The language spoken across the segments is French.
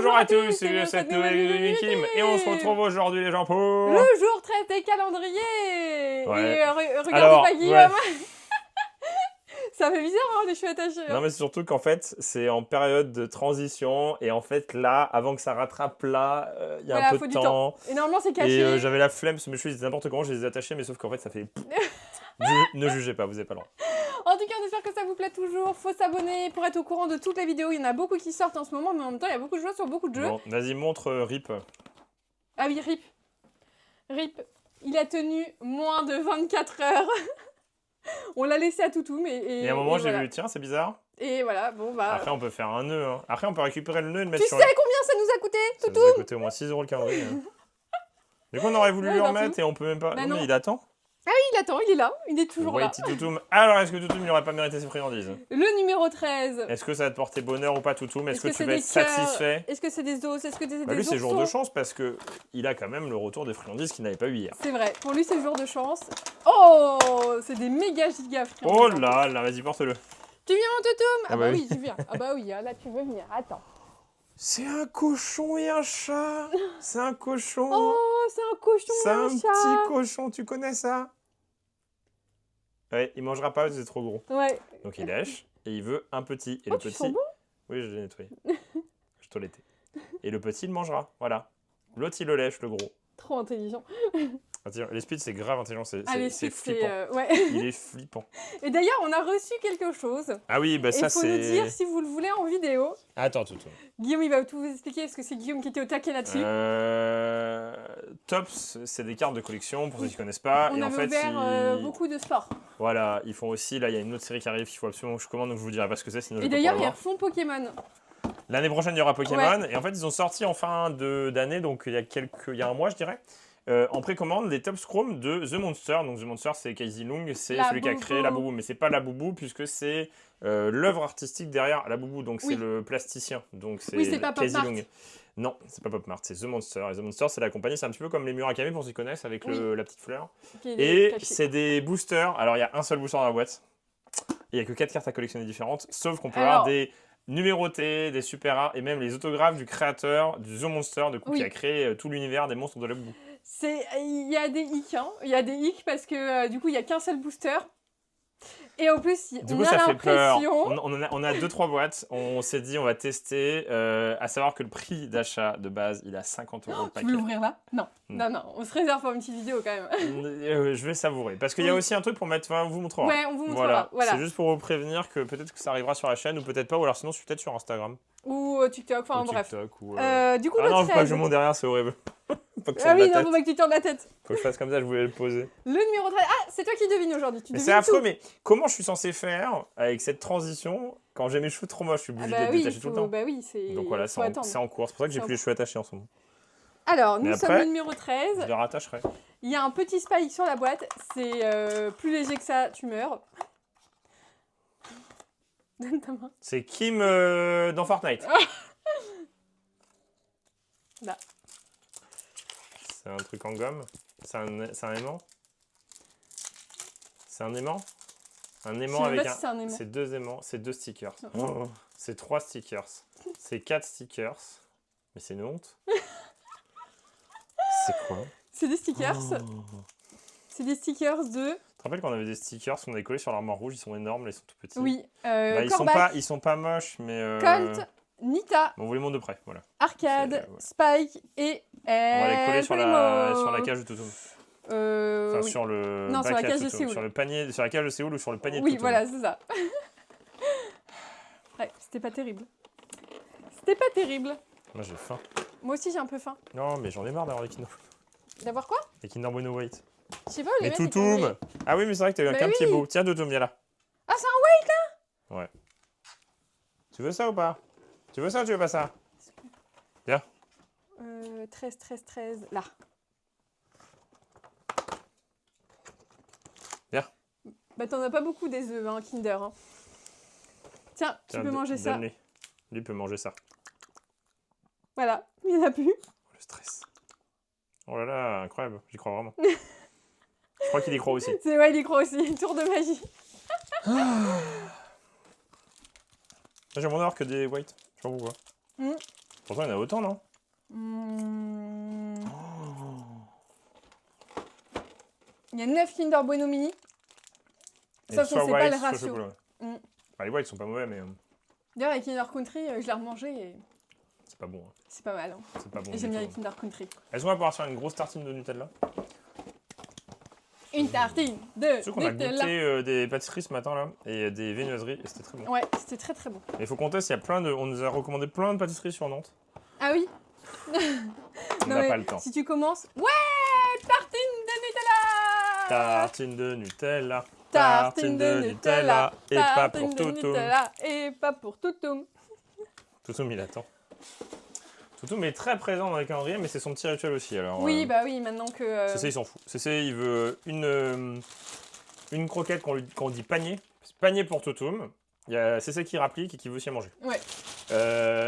Bonjour à tous, c'est cette nouvelle vidéo de Kim et on se retrouve aujourd'hui les gens pour... Le jour 13 des calendriers. Ouais. Et regardez Alors, pas Guillaume. ouais. Ça fait bizarre hein, les cheveux attachés. Non mais c'est surtout qu'en fait c'est en période de transition et en fait là, avant que ça rattrape là, il y a un peu de temps. Et normalement c'est caché. Et j'avais la flemme, parce que mes cheveux ils étaient n'importe comment, je les ai attachés mais sauf qu'en fait ça fait... Ne jugez pas, vous n'avez pas le droit. En tout cas, on espère que ça vous plaît toujours. Faut s'abonner pour être au courant de toutes les vidéos. Il y en a beaucoup qui sortent en ce moment, mais en même temps, il y a beaucoup de jeux sur beaucoup de jeux. Bon, vas-y, montre RIP. Ah oui, RIP. RIP, il a tenu moins de 24 heures. On l'a laissé à Toutou, mais... Et à un moment, j'ai vu, tiens, c'est bizarre. Et voilà, bon bah... Après, on peut faire un nœud. Hein. Après, on peut récupérer le nœud et le mettre Tu sur... sais combien ça nous a coûté, Toutou? Ça nous a coûté au moins 6 € le calendrier. Hein. Du coup, on aurait voulu lui remettre et on peut même pas... Bah non, mais il attend. Ah oui, il attend, il est là, il est toujours là. Toutoum. Alors, est-ce que Toutoum n'aurait pas mérité ses friandises? Le numéro 13. Est-ce que ça va te porter bonheur ou pas, Toutoum? Est-ce que tu vas être cœurs? satisfait? Est-ce que c'est des os? Est-ce que c'est des Lui, c'est jour oursons? de chance parce que il a quand même le retour des friandises qu'il n'avait pas eu hier. C'est vrai, pour lui, c'est jour de chance. Oh, c'est des méga giga friandises. Oh là là, vas-y, porte-le. Tu viens, mon Toutoum? Ah bah oui, tu viens. Ah bah oui, là, tu veux venir. Attends. C'est un cochon et un chat. C'est un cochon. Oh, c'est un cochon et C'est un un chat. petit cochon, tu connais ça? Ouais, il mangera pas parce que c'est trop gros. Ouais. Donc il lèche et il veut un petit. Et Oh, le tu petit. sens bon? Oui, je l'ai nettoyé. Je toilettais. Et le petit, il mangera. Voilà. L'autre, il le lèche, le gros. Trop intelligent. Les speeds, c'est grave intelligent. C'est Speeds, flippant. ouais. Il est flippant. Et d'ailleurs, on a reçu quelque chose. Ah oui, bah ça, c'est... Il faut nous dire si vous le voulez en vidéo. Attends, tout. Guillaume, il va tout vous expliquer parce que c'est Guillaume qui était au taquet là-dessus. Tops, c'est des cartes de collection, pour ceux qui ne connaissent pas. On et avait en fait, ouvert beaucoup de sports. Voilà, ils font aussi, là, il y a une autre série qui arrive qu'il faut absolument que je commande, donc je vous dirai pas ce que c'est, sinon je Et vais pas d'ailleurs, pouvoir ils refont Pokémon. L'année prochaine, il y aura Pokémon. Ouais. Et en fait, ils ont sorti en fin d'année, donc il y a un mois, je dirais, en précommande, les Tops Chrome de The Monster. Donc The Monster, c'est Casey Lung, c'est celui qui a créé la Boubou. Mais c'est pas la Boubou, puisque c'est l'œuvre artistique derrière la Boubou. Donc c'est le plasticien. Donc c'est Casey Lung. Non, c'est pas Pop Mart, c'est The Monster. Et The Monster, c'est la compagnie, c'est un petit peu comme les Murakami pour ceux qui connaissent, avec la petite fleur. Et c'est des boosters. Alors, il y a un seul booster dans la boîte. Il n'y a que 4 cartes à collectionner différentes, sauf qu'on peut avoir des numérotés, des super rares et même les autographes du créateur du The Monster, qui a créé tout l'univers des monstres de la boue. Il y a des hicks, hein. Il y a des hicks parce que du coup, il n'y a qu'un seul booster. Et en plus, on a l'impression... On a 2-3 boîtes, on s'est dit on va tester, à savoir que le prix d'achat de base, il est à 50 € le paquet. Tu veux l'ouvrir là? Non. Non, on se réserve pour une petite vidéo quand même. Je vais savourer, parce qu'il y a aussi un truc pour mettre, on vous montrera. Ouais, on vous montrera. Voilà. C'est juste pour vous prévenir que peut-être que ça arrivera sur la chaîne ou peut-être pas, ou alors sinon c'est peut-être sur Instagram. Ou TikTok, enfin bref. TikTok, ou, du coup, ah non, faut pas que je monte derrière, c'est horrible. Ah oui, non, faut pas que tu tournes la tête. Faut que je fasse comme ça, je voulais le poser. Le numéro 13. Ah, c'est toi qui devines aujourd'hui. Mais c'est affreux, mais comment je suis censé faire avec cette transition quand j'ai mes cheveux trop moches? Je suis obligé d'être détaché tout le temps. Bah oui, c'est... Donc voilà, c'est en cours. C'est pour ça que j'ai plus les cheveux attachés en ce moment. Alors, nous sommes le numéro 13. Je le rattacherai. Il y a un petit spike sur la boîte. C'est plus léger que ça, tu meurs. Donne ta main. C'est Kim dans Fortnite. Là. C'est un truc en gomme. C'est un aimant. C'est un aimant. Un aimant avec un... C'est 2 aimants. C'est 2 stickers. C'est 3 stickers. C'est 4 stickers. Mais c'est une honte. C'est quoi? C'est des stickers. C'est des stickers de... Tu te rappelles qu'on avait des stickers qu'on avait collés sur l'armoire rouge? Ils sont énormes, là, ils sont tout petits. Oui. Ils sont pas moches, mais... Colt, Nita. Bon, on vous les montre de près, voilà. Arcade, Spike et... On va les coller sur la cage de Toutoum. Enfin, sur le... Non, sur la cage de Séoul. Sur le panier, sur la cage de Séoul ou sur le panier de Toutoum. Toutoum. Oui, voilà, c'est ça. Ouais, c'était pas terrible. C'était pas terrible. Moi, j'ai faim. Moi aussi, j'ai un peu faim. Non, mais j'en ai marre d'avoir les Kinder. D'avoir quoi? Les Kinder Bueno Weight. Je sais pas, les mais Toutoum! Ah oui, mais c'est vrai que t'as eu un petit beau. Tiens, Toutoum, viens là. Ah, c'est un weight, là? Ouais. Tu veux ça ou pas? Tu veux ça ou tu veux pas ça? Viens. 13, là. Viens. Bah, t'en as pas beaucoup des œufs, hein, Kinder. Hein. Tiens, tu peux manger ça. Lui peut manger ça. Voilà, il n'y en a plus. Le stress. Oh là là, incroyable, j'y crois vraiment. Je crois qu'il y croit aussi. Ouais, il y croit aussi. Tour de magie. J'aimerais avoir que des whites. Je sais pas pourquoi. Pourtant, il y en a autant, non? Il y a 9 Kinder Bueno Mini. Et Sauf qu'on soit sait pas white, le soit ratio. chocolat. Enfin, les whites sont pas mauvais, mais D'ailleurs, les Kinder Country, je l'ai remangé et c'est pas bon. Hein. c'est pas mal. Hein. C'est pas bon. Et j'aime du bien les tout. Kinder Country. Est-ce qu'on va pouvoir faire une grosse tartine de Nutella? Une tartine de Sûr qu'on a Nutella. goûté des pâtisseries ce matin là et des viennoiseries et c'était très bon. Ouais, c'était très très bon. Mais il faut compter s'il y a plein de. On nous a recommandé plein de pâtisseries sur Nantes. Ah oui. On Non, n'a mais pas le temps. Si tu commences, ouais, tartine de Nutella. Tartine de Nutella. Tartine de Nutella. Et pas Tartine pour de Toutoum. Nutella. Et pas pour Toutoum. Toutoum, il attend. Toutoum est très présent dans les calendriers, mais c'est son petit rituel aussi. Alors, Oui, bah oui, maintenant que. CC, il s'en fout. CC, il veut une croquette qu'on dit panier. Panier pour Toutoum. Il y a CC qui rapplique et qui veut aussi manger. Ouais.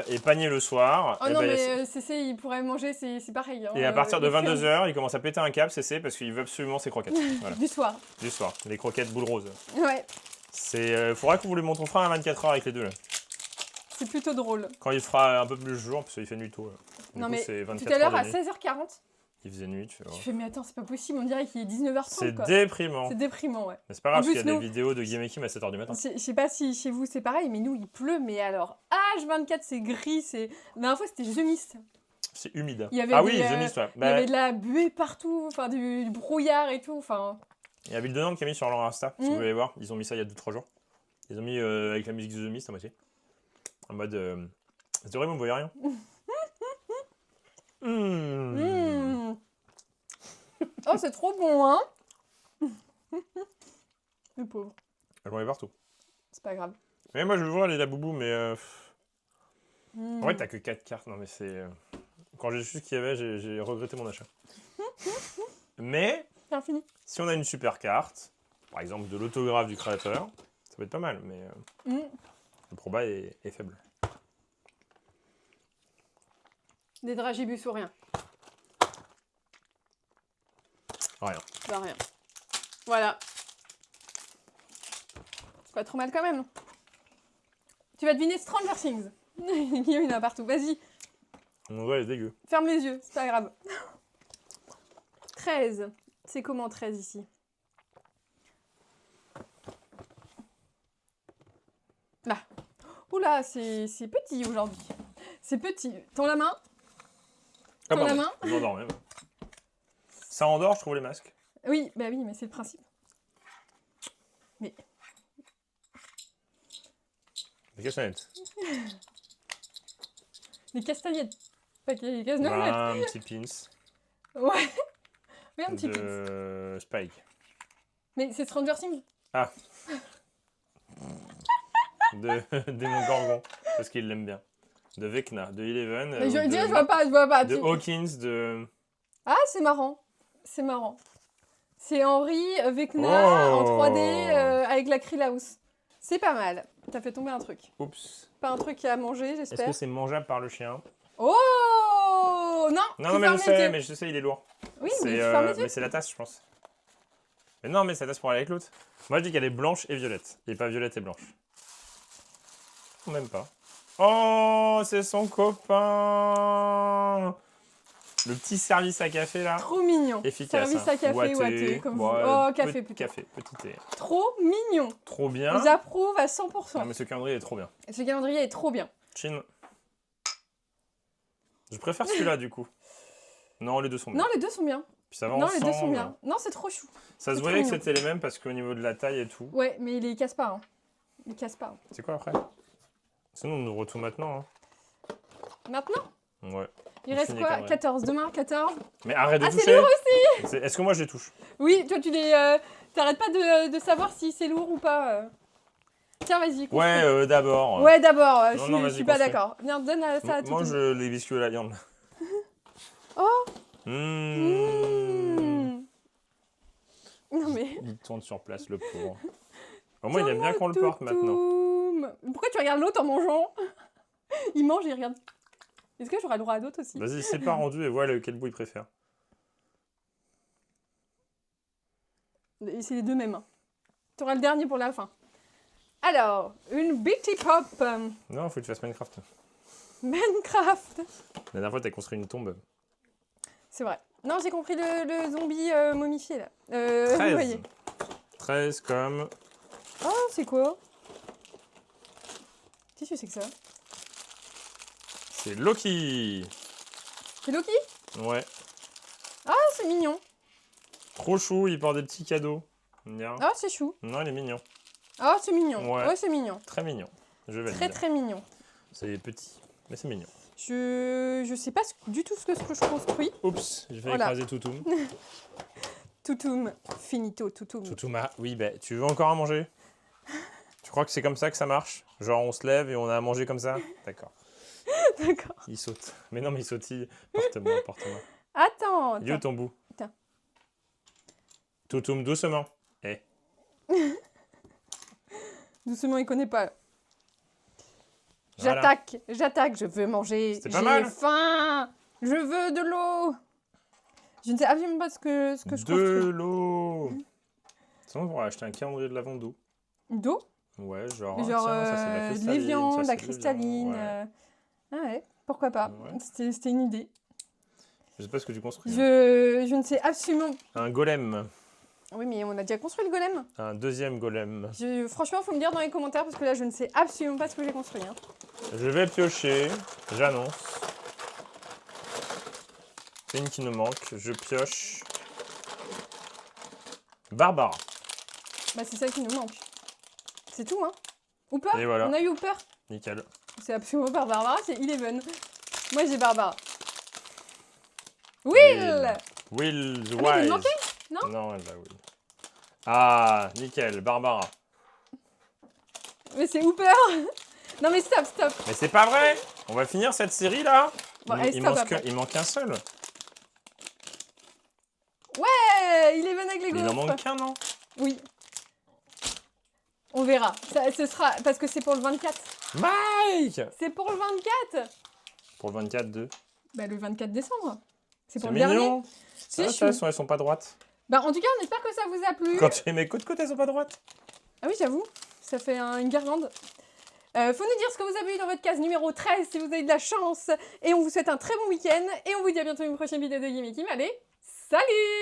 Et panier le soir. Oh et non, ben, mais CC, il pourrait manger, c'est pareil. Hein, et à partir de il fait 22h, il commence à péter un câble, CC, parce qu'il veut absolument ses croquettes. Voilà. Du soir. Du soir. Les croquettes boules roses. Ouais, Faudra qu'on vous les montre. On fera un 24h avec les deux là. c'est plutôt drôle. Quand il fera un peu plus jour, parce qu'il fait nuit tôt. Là. Du Non, coup, mais c'est tout 24 à l'heure, heures à de nuit. 16h40, Il faisait nuit, tu vois. tu fais, mais attends, c'est pas possible, on dirait qu'il est 19h30. C'est quoi. déprimant. C'est déprimant, ouais. Mais c'est pas grave, En parce qu'il y a plus, des nous- vidéos de Game Kim à 7h du matin. Je sais pas si chez vous c'est pareil, mais nous il pleut, mais alors H24 c'est gris, c'est. La dernière fois c'était The Mist. C'est humide. Il y avait Ah des, oui, The Mist, ouais. Il y avait de la buée partout, enfin du brouillard et tout, enfin. Il y a Ville de Nantes qui a mis sur leur Insta, si Mm. vous voulez voir. Ils ont mis ça il y a 2-3 jours. Ils ont mis avec la musique de The Mist à moitié. En mode. C'est vrai, vous ne voyez rien. Mmh. Oh, c'est trop bon, hein. Le pauvre, J'en ai partout. c'est pas grave. Mais moi, je veux voir les Laboubou, mais. Mmh. En fait, t'as que 4 cartes. Non, mais c'est. Quand j'ai su ce qu'il y avait, j'ai regretté mon achat. Mais, C'est infini. si on a une super carte, par exemple de l'autographe du créateur, ça peut être pas mal, mais Mmh. le proba est faible. Des dragibus ou rien. Rien. Bah rien. Voilà. C'est pas trop mal quand même. Tu vas deviner Stranger Things. Il y en a partout. Vas-y, Mon doigt est dégueu. ferme les yeux, c'est pas grave. 13. C'est comment 13 ici? Là. Oula, c'est petit aujourd'hui. C'est petit. Tends la main. Ah, Tends la pardon. main. Je m'endors même. Ça endort, je trouve, les masques. Oui, bah oui, mais c'est le principe. Mais Les castagnettes. les castagnettes. Pas que les casse-noix. Un petit pins Ouais. Oui, un petit peu. de Spike. Mais c'est Stranger Things. De Démon Gorgon, parce qu'il l'aime bien. De Vecna, de Eleven. Mais je ou dis, de je vois pas. De tu- Hawkins, de. Ah, c'est marrant. C'est marrant. C'est Henri Vecna en 3D avec la Krillhouse. C'est pas mal. T'as fait tomber un truc. Oups. Pas un truc à manger, Est-ce que j'espère. c'est mangeable par le chien? Oh non. Non, tu mais je fermes les sais, yeux. mais je sais, il est lourd. Oui, mais tu fermes les yeux. Mais c'est la tasse, je pense. Mais non, mais c'est la tasse pour aller avec l'autre. Moi, je dis qu'elle est blanche et violette. Et pas violette et blanche. Même pas. Oh, c'est son copain. Le petit service à café, là. Trop mignon. Efficace. Service hein. à café ou à thé, comme vous. Oh, café plutôt. Café, petit thé. Trop mignon. Trop bien. J'approuve à Non, 100%. mais ce calendrier est trop bien. Ce calendrier est trop bien. Chin. Je préfère celui-là, du coup. Non, les deux sont bien. Non, les deux sont bien. Puis ça va Non, ensemble. les deux sont bien. Non, c'est trop chou. Ça se C'est voyait trop que mignon. c'était les mêmes parce qu'au niveau de la taille et tout. Ouais, mais il les casse pas. Hein. Il casse pas. C'est quoi après? Sinon, on ouvre tout maintenant. Hein. Maintenant, Ouais. il On reste finit quoi? quand même. 14. Demain, 14. Mais arrête de Ah, c'est toucher. lourd aussi. Est-ce que moi je les touche? Oui, toi, tu les. T'arrêtes pas de savoir si c'est lourd ou pas. Tiens, vas-y. construis. Ouais, d'abord. Ouais, d'abord. Non, Je non, suis vas-y, pas construis. d'accord. Viens, donne ça à tout. Mange les biscuits à la viande. Oh. Mmh. Non mais. Il tourne sur place, le pauvre. Au moins, il aime bien qu'on le porte maintenant. Toutoum. Pourquoi tu regardes l'autre en mangeant? Il mange et il regarde. Est-ce que j'aurai le droit à d'autres aussi? Vas-y, c'est pas rendu et vois quel bout il préfère. Et c'est les deux mêmes. Tu auras le dernier pour la fin. Alors, une Bitty Pop. Non, faut que tu fasses Minecraft. Minecraft. La dernière fois, t'as construit une tombe. C'est vrai. Non, j'ai compris le zombie momifié, là. 13. Vous voyez. 13 comme... Oh, c'est quoi? Qu'est-ce que c'est que ça? C'est Loki. C'est Loki? Ouais. Ah, c'est mignon. Trop chou, il porte des petits cadeaux. Bien. Ah, c'est chou. Non, il est mignon. Ah, c'est mignon. Ouais. Ouais, c'est mignon. Très mignon. Je vais Très, le dire. très mignon. C'est petit, mais c'est mignon. Je sais pas du tout ce que je construis. Oups, j'ai fait Voilà. écraser Toutoum. Toutoum. Finito, toutoum. Toutoum, oui, bah, tu veux encore à manger? Tu crois que c'est comme ça que ça marche? Genre, on se lève et on a à manger comme ça? D'accord. D'accord. Il saute. Mais non, mais il sautille. Porte-moi, porte-moi. Attends. Il est où ton bout? Tiens. Toutoum, doucement. Eh. Doucement, il connaît pas. Voilà. J'attaque, je veux manger. C'était pas mal. J'ai faim. Je veux de l'eau. Je ne sais absolument pas ce que je De construis. l'eau. Sinon, on pourrait acheter un calendrier de la d'eau. D'eau? Ouais, genre, Genre tiens, ça c'est de la de cristalline. l'évian, ça, de c'est la cristalline. Ouais. Ah ouais, pourquoi pas. Ouais. C'était une idée. Je sais pas ce que tu construis. Hein. Je ne sais absolument... Un golem. Oui, mais on a déjà construit le golem. Un deuxième golem. Franchement, il faut me dire dans les commentaires parce que là, je ne sais absolument pas ce que j'ai construit. Hein. Je vais piocher. J'annonce. C'est une qui nous manque. Je pioche. Barbara. Bah, c'est ça qui nous manque. C'est tout, hein. Hooper. Et voilà. On a eu Hooper. Nickel. C'est absolument pas Barbara, c'est Eleven. Moi, j'ai Barbara. Will. Will the Ah, mais il Wise. manquait, non Non, elle va Will. Ah, nickel. Barbara. Mais c'est Hooper. Non, mais stop. Mais c'est pas vrai. On va finir cette série là. Bon, allez, il, stop, manque après. il manque un seul. Ouais, Eleven avec les Mais il en gaufres. manque qu'un, non? Oui. On verra. Ce sera... Parce que c'est pour le 24. Mike. C'est pour le 24. Pour le 24 2. Bah, le 24 décembre. C'est pour C'est le dernier. mignon. C'est Ah, chou. elles sont pas droites. Bah, en tout cas, on espère que ça vous a plu. Quand tu les mets côte côte, elles sont pas droites. Ah oui, j'avoue. Ça fait une guirlande. Faut nous dire ce que vous avez eu dans votre case numéro 13 si vous avez de la chance. Et on vous souhaite un très bon week-end. Et on vous dit à bientôt dans une prochaine vidéo de Gimme Kim. Allez, salut!